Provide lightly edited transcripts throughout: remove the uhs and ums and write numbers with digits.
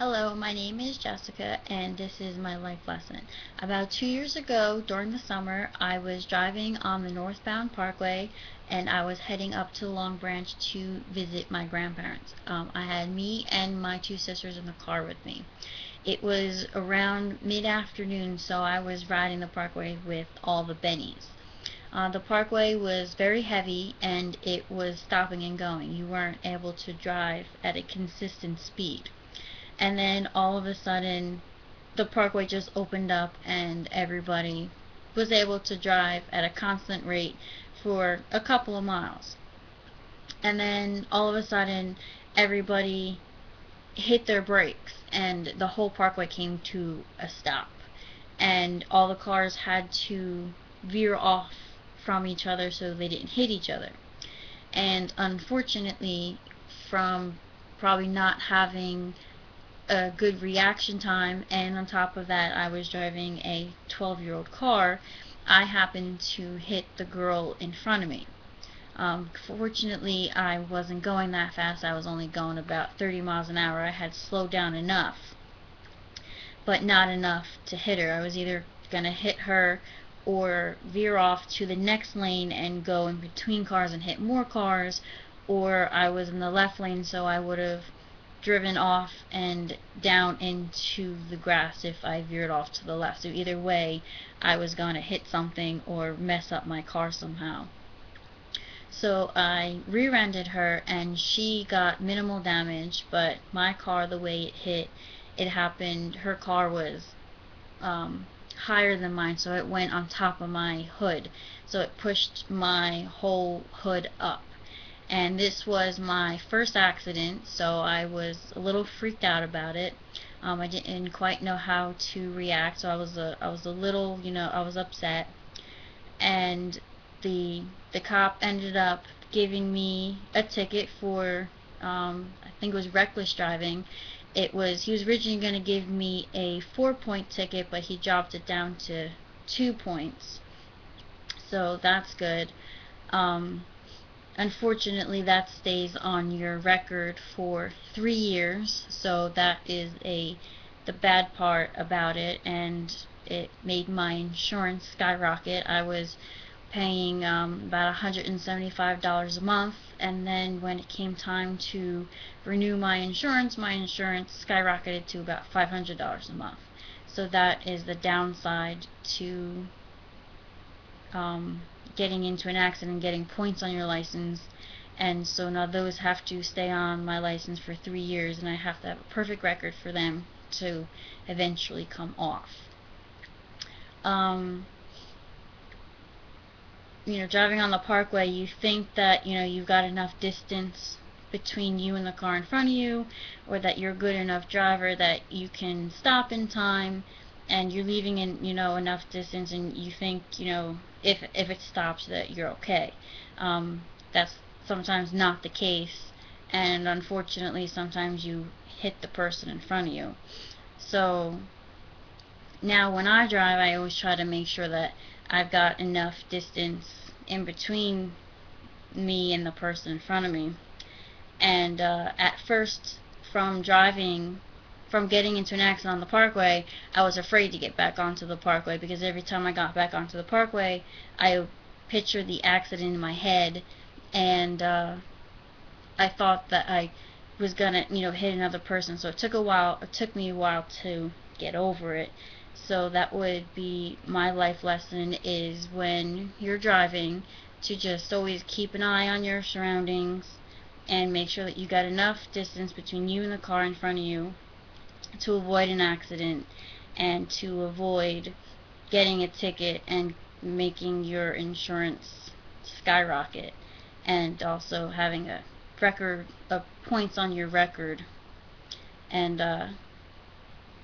Hello, my name is Jessica, and this is my life lesson. About 2 years ago, during the summer, I was driving on the northbound parkway, and I was heading up to Long Branch to visit my grandparents. I had me and my two sisters in the car with me. It was around mid-afternoon, so I was riding the parkway with all the bennies. The parkway was very heavy, and it was stopping and going. You weren't able to drive at a consistent speed. And then all of a sudden the parkway just opened up and everybody was able to drive at a constant rate for a couple of miles. And then all of a sudden everybody hit their brakes and the whole parkway came to a stop. And all the cars had to veer off from each other so they didn't hit each other. And unfortunately, from probably not having a good reaction time, and on top of that I was driving a 12-year-old car, I happened to hit the girl in front of me. Fortunately, I wasn't going that fast. I was only going about 30 miles an hour. I had slowed down enough, but not enough to hit her. I was either going to hit her or veer off to the next lane and go in between cars and hit more cars, or I was in the left lane, so I would have driven off and down into the grass if I veered off to the left. So either way, I was going to hit something or mess up my car somehow. So I rear-ended her and she got minimal damage, but my car, the way it hit, it happened, her car was higher than mine, so it went on top of my hood. So it pushed my whole hood up. And this was my first accident, so I was a little freaked out about it. I didn't quite know how to react, so I was a little, I was upset. And the cop ended up giving me a ticket for, I think it was reckless driving. He was originally going to give me a 4-point ticket, but he dropped it down to 2 points. So that's good. Unfortunately, that stays on your record for 3 years, so that is the bad part about it, and it made my insurance skyrocket. I was paying about $175 a month, and then when it came time to renew my insurance skyrocketed to about $500 a month. So that is the downside to getting into an accident, getting points on your license. And so now those have to stay on my license for 3 years, and I have to have a perfect record for them to eventually come off. Driving on the parkway, you think that you've got enough distance between you and the car in front of you, or that you're a good enough driver that you can stop in time, and you're leaving in enough distance, and you think if it stops that you're okay. That's sometimes not the case, and unfortunately sometimes you hit the person in front of you. So now when I drive, I always try to make sure that I've got enough distance in between me and the person in front of me. And at first, from getting into an accident on the parkway, I was afraid to get back onto the parkway, because every time I got back onto the parkway, I pictured the accident in my head, and I thought that I was gonna, hit another person. So it took me a while to get over it. So that would be my life lesson, is when you're driving to just always keep an eye on your surroundings and make sure that you got enough distance between you and the car in front of you to avoid an accident, and to avoid getting a ticket and making your insurance skyrocket, and also having a record of points on your record. And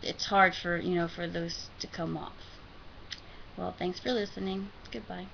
it's hard for for those to come off. Well, thanks for listening. Goodbye.